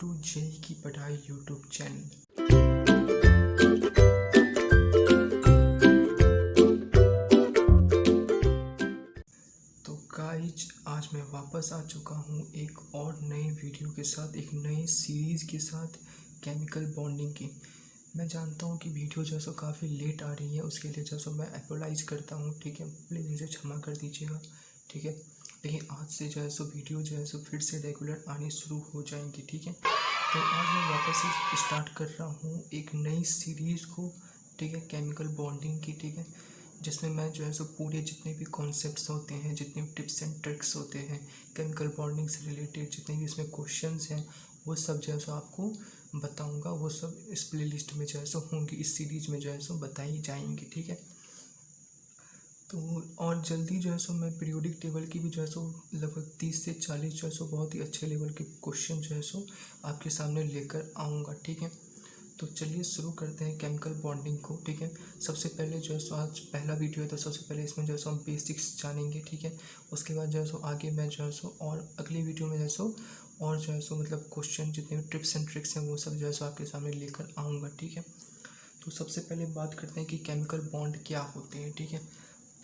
To JEE की पढ़ाई YouTube channel. तो गाइज आज मैं वापस आ चुका हूँ एक और नए वीडियो के साथ, एक नई सीरीज़ के साथ केमिकल बॉन्डिंग की। मैं जानता हूँ कि वीडियो जो है सो काफ़ी लेट आ रही है, उसके लिए जो है सो मैं अपोलाइज करता हूँ, ठीक है। प्लीज़ मुझे क्षमा कर दीजिएगा, ठीक है। लेकिन आज से जो है सो वीडियो जो है सो फिर से रेगुलर आनी शुरू हो जाएंगी, ठीक है। तो आज मैं वापस से स्टार्ट कर रहा हूँ एक नई सीरीज़ को, ठीक है, केमिकल बॉन्डिंग की, ठीक है। जिसमें मैं जो है सो पूरे जितने भी कॉन्सेप्ट्स होते हैं, जितने भी टिप्स एंड ट्रिक्स होते हैं केमिकल बॉन्डिंग से रिलेटेड, जितने भी इसमें क्वेश्चंस हैं, वो सब जो है सो आपको बताऊंगा। वो सब इस प्लेलिस्ट में जो है सो होंगी, इस सीरीज़ में जो है सो बताई जाएंगी, ठीक है। तो और जल्दी जो है सो मैं पीरियोडिक टेबल की भी जो है सो लगभग 30 से 40 जो है सो बहुत ही अच्छे लेवल के क्वेश्चन जो है सो आपके सामने लेकर आऊँगा, ठीक है। तो चलिए शुरू करते हैं केमिकल बॉन्डिंग को, ठीक है। सबसे पहले जो है सो आज पहला वीडियो है, तो सबसे पहले इसमें जो है सो हम बेसिक्स जानेंगे, ठीक है। उसके बाद जो है सो आगे मैं जो है सो और अगले वीडियो में जो है सो और जो है सो मतलब क्वेश्चन जितने भी टिप्स एंड ट्रिक्स हैं वो सब जो है सो आपके सामने लेकर आऊँगा, ठीक है। तो सबसे पहले बात करते हैं कि केमिकल बॉन्ड क्या होते हैं, ठीक है।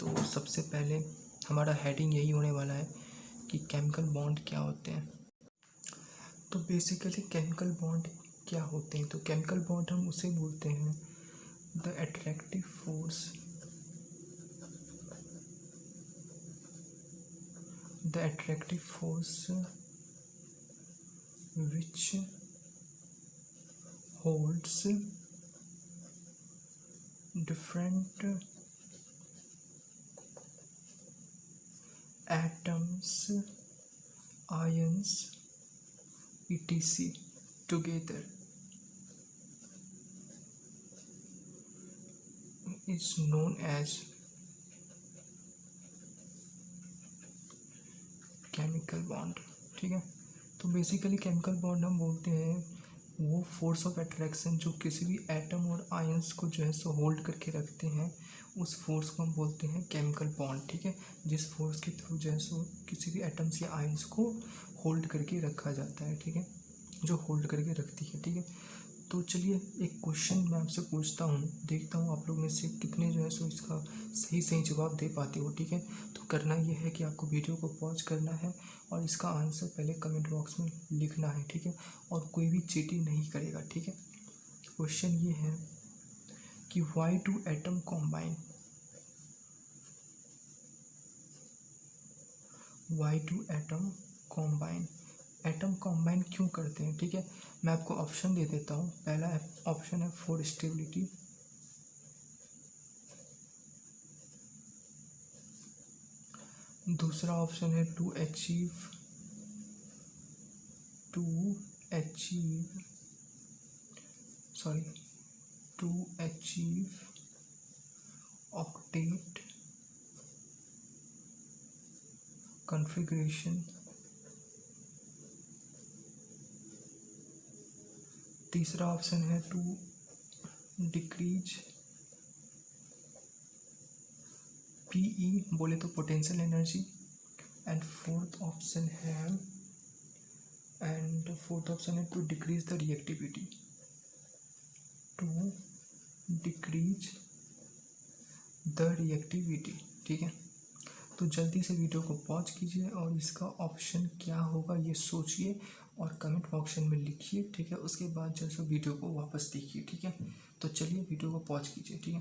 तो सबसे पहले हमारा हेडिंग यही होने वाला है कि केमिकल बॉन्ड क्या होते हैं। तो बेसिकली केमिकल बॉन्ड क्या होते हैं, तो केमिकल बॉन्ड हम उसे बोलते हैं the attractive force, the attractive force which holds different atoms, ions, etc. together is known as chemical bond, ठीक है। तो बेसिकली केमिकल बॉन्ड हम बोलते हैं वो फोर्स ऑफ अट्रैक्शन जो किसी भी एटम और आयंस को जो है सो होल्ड करके रखते हैं, उस फोर्स को हम बोलते हैं केमिकल बॉन्ड, ठीक है। जिस फोर्स के थ्रू जो है सो किसी भी एटम्स या आयंस को होल्ड करके रखा जाता है, ठीक है, जो होल्ड करके रखती है, ठीक है। तो चलिए एक क्वेश्चन मैं आपसे पूछता हूँ, देखता हूँ आप लोग में से कितने जो है सो इसका सही सही जवाब दे पाते हो, ठीक है। तो करना ये है कि आपको वीडियो को पॉज करना है और इसका आंसर पहले कमेंट बॉक्स में लिखना है, ठीक है। और कोई भी चीटिंग नहीं करेगा, ठीक है। क्वेश्चन ये है कि why do atom combine, why do atom combine, atom combine क्यों करते हैं, ठीक है। मैं आपको ऑप्शन दे देता हूँ। पहला ऑप्शन है फॉर स्टेबिलिटी, दूसरा ऑप्शन है टू अचीव ऑक्टेट कॉन्फ़िगरेशन, तीसरा ऑप्शन है टू डिक्रीज पीई बोले तो potential energy, and fourth option है to decrease the reactivity, to decrease the reactivity, ठीक है। तो जल्दी से वीडियो को पॉज कीजिए और इसका ऑप्शन क्या होगा ये सोचिए और कमेंट बॉक्स में लिखिए, ठीक है। उसके बाद जो है वीडियो को वापस देखिए, ठीक है। तो चलिए वीडियो को पॉज कीजिए, ठीक है।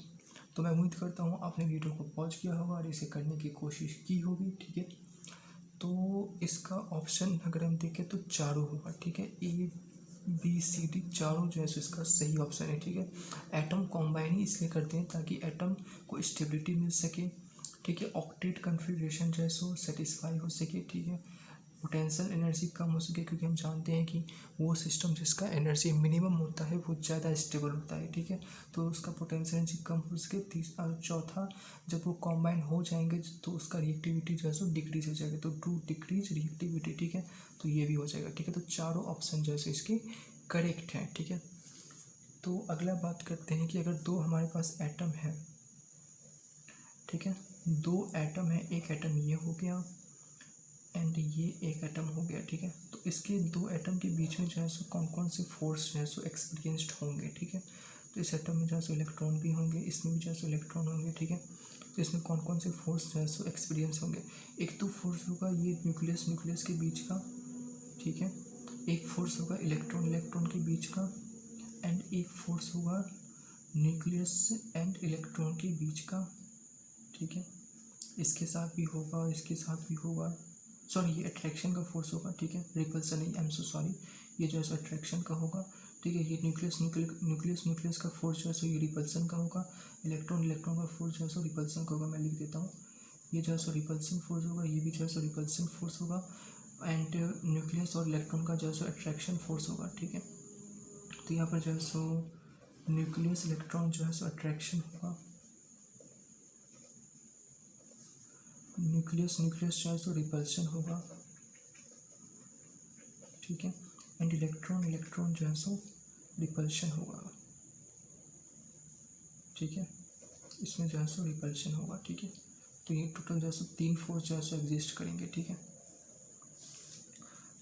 तो मैं उम्मीद करता हूँ आपने वीडियो को पॉज किया होगा और इसे करने की कोशिश की होगी, ठीक है। तो इसका ऑप्शन अगर हम देखें तो चारों होगा, ठीक है। ए बी सी डी चारों जो है सो इसका सही ऑप्शन है, ठीक है। एटम कॉम्बाइन ही इसलिए करते हैं ताकि एटम को स्टेबिलिटी मिल सके, ठीक है। ऑक्टेट कन्फिग्रेशन जो है सो सेटिस्फाई हो सके, ठीक है। पोटेंशियल एनर्जी कम हो सके, क्योंकि हम जानते हैं कि वो सिस्टम जिसका एनर्जी मिनिमम होता है वो ज़्यादा स्टेबल होता है, ठीक है। तो उसका पोटेंशियल एनर्जी कम हो सके। चौथा, जब वो कॉम्बाइन हो जाएंगे तो उसका रिएक्टिविटी जो है सो डिक्रीज हो जाएगा, तो टू डिक्रीज रिएक्टिविटी, ठीक है। तो ये भी हो जाएगा, ठीक है। तो चारों ऑप्शन जो है सो इसके करेक्ट हैं, ठीक है। तो अगला बात करते हैं कि अगर दो हमारे पास एटम है, ठीक है, दो एटम है, एक एटम ये हो गया एंड ये एक एटम हो गया, ठीक है। तो तो इसके दो एटम के बीच में जो है सो कौन कौन से फोर्स जो है सो एक्सपीरियंस्ड होंगे, ठीक है। तो इस एटम में जो है सो इलेक्ट्रॉन भी होंगे, इसमें भी जो है सो इलेक्ट्रॉन होंगे, ठीक है। तो इसमें कौन कौन से फोर्स जो है सो एक्सपीरियंस होंगे। एक तो फोर्स होगा ये न्यूक्लियस के बीच का, ठीक है। एक फोर्स होगा इलेक्ट्रॉन के बीच का, एंड एक फोर्स होगा न्यूक्लियस एंड इलेक्ट्रॉन के बीच का, ठीक है। इसके साथ भी होगा, इसके साथ भी होगा, सॉरी ये अट्रैक्शन का फोर्स होगा, ठीक है। रिपल्सन नहीं, आई एम सो सॉरी, ये जो है सो अट्रैक्शन का होगा, ठीक है। ये न्यूक्लियस का फोर्स जो है सो ये रिपल्सन का होगा। इलेक्ट्रॉन का फोर्स जो है सो रिपल्सन का होगा। मैं लिख देता हूँ, ये जो है सो रिपल्सन फोर्स होगा, ये भी जो है सो रिपल्सन फोर्स होगा, एंड न्यूक्लियस और इलेक्ट्रॉन का जो है सो अट्रैक्शन फोर्स होगा, ठीक है। तो यहाँ पर जो है सो न्यूक्लियस इलेक्ट्रॉन जो है सो अट्रैक्शन होगा, न्यूक्लियस जो है सो रिपल्शन होगा, ठीक है। एंड इलेक्ट्रॉन जो है सो रिपल्शन होगा, ठीक है। इसमें जो है सो रिपल्शन होगा, ठीक है। तो ये टोटल जो है सो 3 फोर्स जो है सो एग्जिस्ट करेंगे, ठीक है।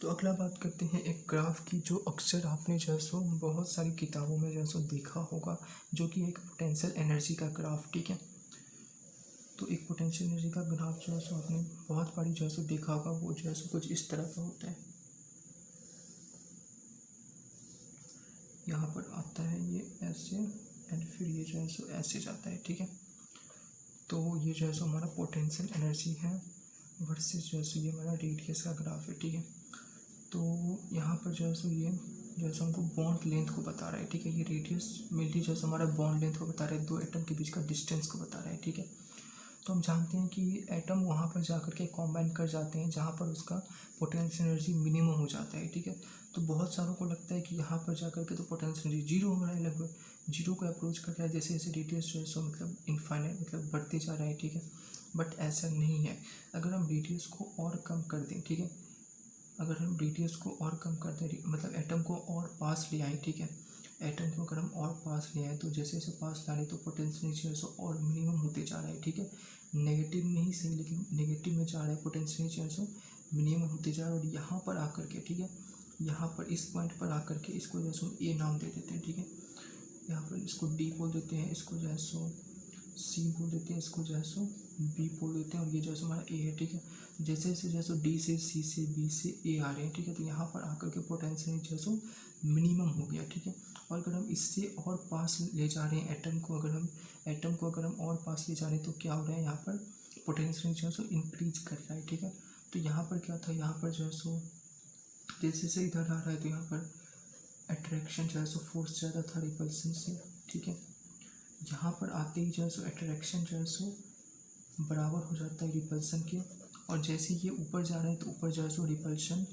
तो अगला बात करते हैं एक ग्राफ की, जो अक्सर आपने जो है सो बहुत सारी किताबों में जो है सो देखा होगा, जो कि एक पोटेंशियल एनर्जी का ग्राफ, ठीक है। तो एक पोटेंशियल एनर्जी का ग्राफ जो है सो आपने बहुत बारी जो है सो देखा होगा, वो जो है सो कुछ इस तरह का होता है। यहाँ पर आता है ये ऐसे, एंड फिर ये जो है सो ऐसे जाता है, ठीक है। तो ये जो है सो हमारा पोटेंशियल एनर्जी है वर्सेस जो है सो ये हमारा रेडियस का ग्राफ है, ठीक है। तो यहाँ पर जो है सो ये जो है सो हमको बॉन्ड लेंथ को बता रहा है, ठीक है। ये रेडियस मेनली जो है सो हमारा बॉन्ड लेंथ को बता रहा है, दो एटम के बीच का डिस्टेंस को बता रहा है, ठीक है। तो हम जानते हैं कि एटम वहाँ पर जाकर के कॉम्बाइन कर जाते हैं जहाँ पर उसका पोटेंशियल एनर्जी मिनिमम हो जाता है, ठीक है। तो बहुत सारों को लगता है कि यहाँ पर जाकर के तो पोटेंशियल एनर्जी जीरो हो रहा है, लगभग जीरो को अप्रोच कर रहा है, जैसे जैसे रेडियस जो है सो मतलब इनफाइनाइट मतलब बढ़ते जा रहा है, ठीक है। बट ऐसा नहीं है। अगर हम रेडियस को और कम कर दें, ठीक है, अगर हम रेडियस को और कम कर दें, मतलब एटम को और पास ले आए, ठीक है, एटम को अगर हम और पास ले आए तो जैसे जैसे पास ला रहे तो पोटेंशियल जो है सो और मिनिमम होते जा रहा है, ठीक है। नेगेटिव में ही सही, लेकिन नेगेटिव में जा रहा है, पोटेंशियल जो है सो मिनिमम होते जा रहा है। और यहाँ पर आकर के, ठीक है, यहाँ पर इस पॉइंट पर आकर के इसको जो है सो ए नाम दे देते हैं, ठीक है। यहाँ पर इसको डी बोल देते हैं, इसको जो है सो सी बोल देते हैं, इसको जो है सो बी बोल देते हैं, और ये जो है सो हमारा ए है, ठीक है। जैसे जैसे जो है सो डी से सी से बी से ए आ रहे हैं, ठीक है। तो यहाँ पर आकर के पोटेंशियल जो है सो मिनिमम हो गया, ठीक है। और अगर हम इससे और पास ले जा रहे हैं एटम को, अगर हम और पास ले जा रहे हैं तो क्या हो रहा है, यहाँ पर पोटेंशियल जो है सो इंक्रीज कर रहा है, ठीक है। तो यहाँ पर क्या था, यहाँ पर जो है सो जैसे जैसे इधर आ रहा है तो यहाँ पर अट्रैक्शन जो है सो फोर्स ज़्यादा था रिपल्सन से, ठीक है। यहाँ पर आते ही जो है सो अट्रैक्शन जो है सो बराबर हो जाता है रिपल्सन के, और जैसे ये ऊपर जा रहा है तो ऊपर जो है सो रिपल्शन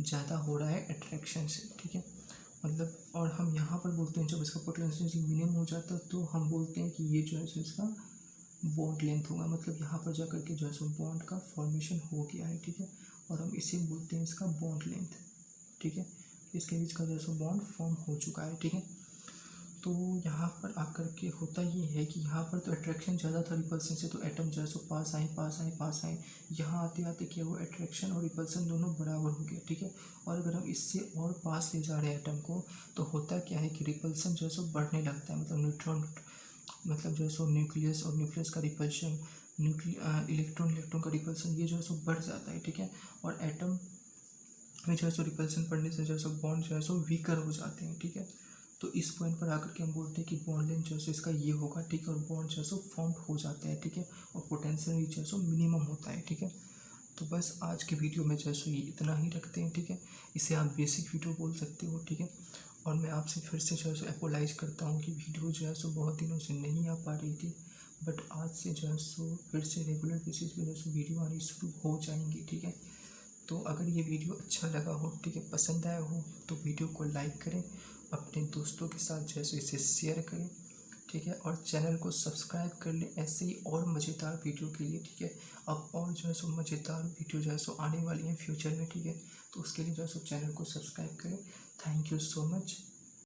ज़्यादा हो रहा है अट्रैक्शन से, ठीक है। मतलब और हम यहाँ पर बोलते हैं जब इसका पोटेंशियल मिनिमम हो जाता है तो हम बोलते हैं कि ये जो है सो इसका बॉन्ड लेंथ होगा, मतलब यहाँ पर जाकर के जो है सो बॉन्ड का फॉर्मेशन हो गया है, ठीक है। और हम इसे बोलते हैं इसका बॉन्ड लेंथ, ठीक है। इसके बीच का जो है सो बॉन्ड फॉर्म हो चुका है, ठीक है। तो यहाँ पर आकर के होता ये है कि यहाँ पर तो अट्रैक्शन ज़्यादा था रिपल्सन से, तो एटम जो है सो पास आए। यहाँ आते आते क्या हुआ, अट्रैक्शन और रिपल्सन दोनों बराबर हो गए, ठीक है। और अगर हम इससे और पास ले जा रहे हैं एटम को तो होता क्या है कि रिपल्सन जो है सो बढ़ने लगता है, मतलब न्यूट्रॉन मतलब जो है सो न्यूक्लियस और न्यूक्लियस का रिपल्शन, इलेक्ट्रॉन का रिपल्सन, ये जो है सो बढ़ जाता है, ठीक है। और एटम में जो है सो रिपल्सन बढ़ने से जो है सो बॉन्ड जो है सो वीकर हो जाते हैं, ठीक है। तो इस पॉइंट पर आकर के हम बोलते हैं कि बॉन्ड लेंथ जो है सो इसका ये होगा, ठीक है। और बॉन्ड जो है सो फॉर्म हो जाता है, ठीक है। और पोटेंशियल जो है सो मिनिमम होता है, ठीक है। तो बस आज के वीडियो में जो है सो ये इतना ही रखते हैं, ठीक है। इसे आप बेसिक वीडियो बोल सकते हो, ठीक है। और मैं आपसे फिर से जो है सो अपोलाइज करता हूँ कि वीडियो जो है सो बहुत दिनों से नहीं आ पा रही थी, बट आज से जो है सो फिर से रेगुलर बेसिस पे जो है सो वीडियो आनी शुरू हो जाएंगी, ठीक है। तो अगर ये वीडियो अच्छा लगा हो, ठीक है, पसंद आया हो तो वीडियो को लाइक करें, अपने दोस्तों के साथ जो है सो इसे शेयर करें, ठीक है। और चैनल को सब्सक्राइब कर लें ऐसे ही और मज़ेदार वीडियो के लिए, ठीक है। अब और जो है सो मज़ेदार वीडियो जो है सो आने वाली हैं फ्यूचर में, ठीक है। तो उसके लिए जो है सो चैनल को सब्सक्राइब करें। Thank you so much.